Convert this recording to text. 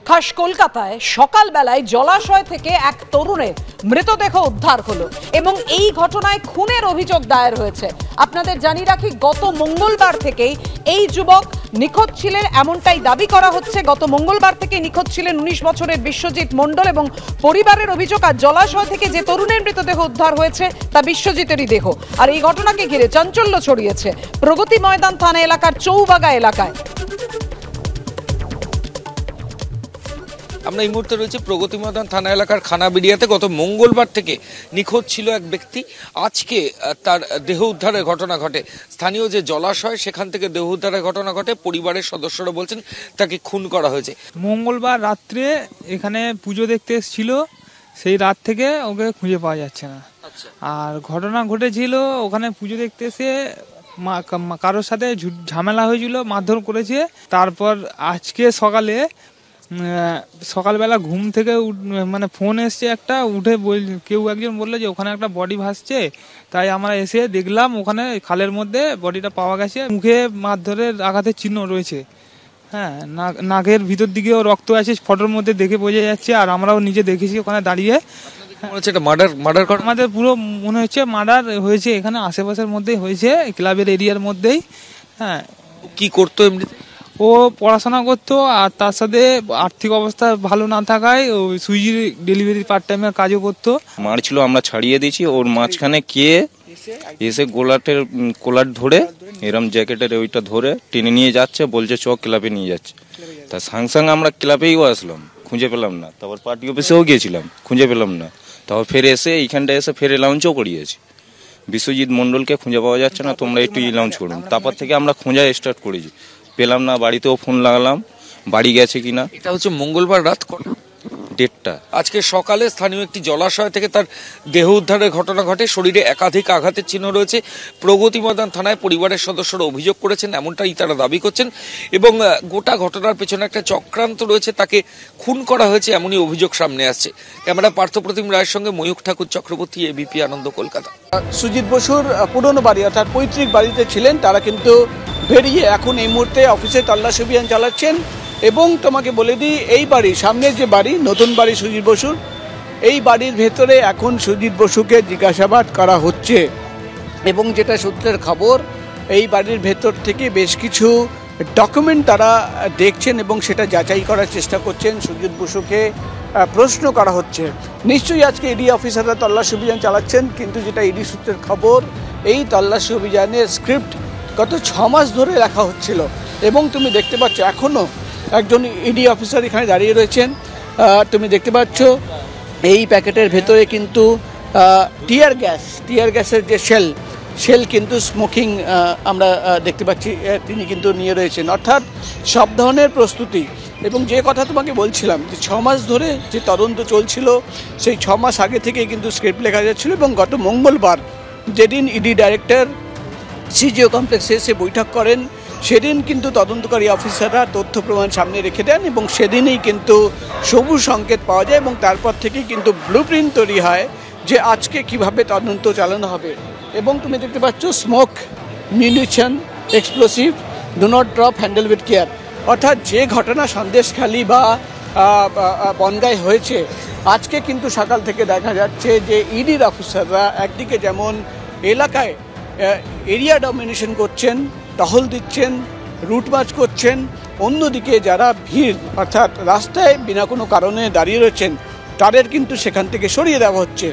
খাস কলকাতায় সকালবেলায় জলাশয় থেকে এক তরুণের মৃতদেহ উদ্ধার হলো এবং এই ঘটনায় খুনের অভিযোগ দায়ের হয়েছে। আপনাদের জানিয়ে রাখি, গত মঙ্গলবার থেকেই এই যুবক নিখোঁজ ছিলেন এমনটাই দাবি করা হচ্ছে। গত মঙ্গলবার থেকে নিখোঁজ ছিলেন 19 বছরের বিশ্বজিৎ মণ্ডল এবং পরিবারের অভিযোগ আর জলাশয় থেকে যে তরুণের মৃতদেহ উদ্ধার হয়েছে তা বিশ্বজিতেরই দেহ। আর এই ঘটনাকে ঘিরে চাঞ্চল্য ছড়িয়েছে প্রগতি ময়দান থানা এলাকার চৌবাগা এলাকায়। আমরা এই মুহূর্তে রয়েছে প্রগতি ময়দান থানা এলাকার খানাবিড়িয়াতে। গত মঙ্গলবার থেকে নিখোঁজ ছিল এক ব্যক্তি। আজকে তার দেহ উদ্ধারের ঘটনা ঘটে। স্থানীয় যে জলাশয় সেখান থেকে দেহ উদ্ধারের ঘটনা ঘটে। পরিবারের সদস্যরা বলছেন তাকে খুন করা হয়েছে। মঙ্গলবার রাত্রে এখানে পুজো দেখতে এসেছিল, সেই রাত থেকে ওকে খুঁজে পাওয়া যাচ্ছে না। আর ঘটনা ঘটেছিল ওখানে পুজো দেখতে এসে কারোর সাথে ঝামেলা হয়েছিল, মারধর করেছে। তারপর আজকে সকালবেলা ঘুম থেকে মানে ফোন এসছে একটা, উঠে কেউ একজন বললো যে ওখানে একটা বডি ভাসছে। তাই আমরা এসে দেখলাম ওখানে খালের মধ্যে বডিটা পাওয়া গেছে। মুখে মারধরের আঘাতের চিহ্ন রয়েছে, হ্যাঁ, নাকের ভিতর দিকেও রক্ত আছে, ফটোর মধ্যে দেখে বোঝা যাচ্ছে। আর আমরাও নিজে দেখেছি ওখানে দাঁড়িয়ে। আমাদের পুরো মনে হচ্ছে মার্ডার হয়েছে, এখানে আশেপাশের মধ্যেই হয়েছে, ক্লাবের এরিয়ার মধ্যেই। হ্যাঁ, কি করতো এমনি? ও পড়াশোনা করতো, আর তার সাথে আর্থিক অবস্থা ভালো না থাকায় ও সুইজি ডেলিভারি পার্ট টাইমের কাজও করতো। মারছিল, আমরা ছাড়িয়ে দিয়েছি। ওর মাঝখানে কে এসে কোলার ধরে এরম জ্যাকেটের ওইটা ধরে টেনে নিয়ে যাচ্ছে, বলছে চ ক্লাবে নিয়ে যাচ্ছে। তা সঙ্গে আমরা ক্লাবেই আসলাম, খুঁজে পেলাম না। তারপর পার্টি অফিসেও গিয়েছিলাম, খুঁজে পেলাম না। তারপর ফের এসে এইখানটা এসে ফের লাউঞ্চও করিয়েছি। বিশ্বজিৎ মণ্ডলকে খুঁজে পাওয়া যাচ্ছে না, তোমরা একটু লাউঞ্চ করুন। তারপর থেকে আমরা খোঁজা স্টার্ট করেছি, পেলাম না। বাড়িতেও ফোন লাগালাম, বাড়ি গেছে কিনা। এটা হচ্ছে মঙ্গলবার রাত 1:30। আজকে সকালে স্থানীয় একটি জলাশয় থেকে তার দেহ উদ্ধারের ঘটনা ঘটে। শরীরে একাধিক আঘাতের চিহ্ন রয়েছে। প্রগতি ময়দান থানায় পরিবারের সদস্যরা অভিযোগ করেছেন, এমনটাই তারা দাবি করছেন। এবং গোটা ঘটনার পেছনে একটা চক্রান্ত রয়েছে, তাকে খুন করা হয়েছে এমনই অভিযোগ সামনে আসছে। ক্যামেরা পার্থপ্রতিম রায়ের সঙ্গে ময়ূখ ঠাকুর চক্রবর্তী, এবিপি আনন্দ, কলকাতা। সুজিত বসুর পুরনো বাড়ি অর্থাৎ পৈতৃক বাড়িতে ছিলেন তারা, কিন্তু বেরিয়ে এখন এই মুহূর্তে অফিসে তল্লাশি অভিযান চালাচ্ছেন। এবং তোমাকে বলে দিই, এই বাড়ি, সামনের যে বাড়ি, নতুন বাড়ি সুজিত বসুর, এই বাড়ির ভেতরে এখন সুজিত বসুকে জিজ্ঞাসাবাদ করা হচ্ছে। এবং যেটা সূত্রের খবর, এই বাড়ির ভেতর থেকে বেশ কিছু ডকুমেন্ট তারা দেখছেন এবং সেটা যাচাই করার চেষ্টা করছেন। সুজিত বসুকে প্রশ্ন করা হচ্ছে। নিশ্চয়ই আজকে ইডি অফিসাররা তল্লাশি অভিযান চালাচ্ছেন, কিন্তু যেটা ইডি সূত্রের খবর, এই তল্লাশি অভিযানের স্ক্রিপ্ট গত 6 মাস ধরে লেখা হচ্ছিল। এবং তুমি দেখতে পাচ্ছ এখনও একজন ইডি অফিসার এখানে দাঁড়িয়ে রয়েছেন। তুমি দেখতে পাচ্ছ এই প্যাকেটের ভেতরে কিন্তু টিয়ার গ্যাসের যে শেল কিন্তু স্মোকিং আমরা দেখতে পাচ্ছি তিনি কিন্তু নিয়ে রয়েছেন। অর্থাৎ সব ধরনের প্রস্তুতি। এবং যে কথা তোমাকে বলছিলাম যে 6 মাস ধরে যে তদন্ত চলছিল, সেই 6 মাস আগে থেকে কিন্তু স্ক্রিপ্ট লেখা যাচ্ছিল। এবং গত মঙ্গলবার যেদিন ইডি ডাইরেক্টর সিজিও কমপ্লেক্সে এসে বৈঠক করেন, সেদিন কিন্তু তদন্তকারী অফিসাররা তথ্য প্রমাণ সামনে রেখে দেন এবং সেদিনেই কিন্তু সবুজ সংকেত পাওয়া যায়। এবং তারপর থেকেই কিন্তু ব্লুপ্রিন্ট তৈরি হয় যে আজকে কিভাবে তদন্ত চালানো হবে। এবং তুমি দেখতে পাচ্ছ smoke, munition, explosive, do not drop, handle with care. অর্থাৎ যে ঘটনা সন্দেশখালী বা বনগাঁয় হয়েছে, আজকে কিন্তু সকাল থেকে দেখা যাচ্ছে যে ইডির অফিসাররা একদিকে যেমন এলাকায় এরিয়া ডমিনেশন করছেন, টহল দিচ্ছেন, রুট মার্চ করছেন, অন্যদিকে যারা ভিড় অর্থাৎ রাস্তায় বিনা কোনো কারণে দাঁড়িয়ে রয়েছেন তাদের কিন্তু সেখান থেকে সরিয়ে দেওয়া হচ্ছে।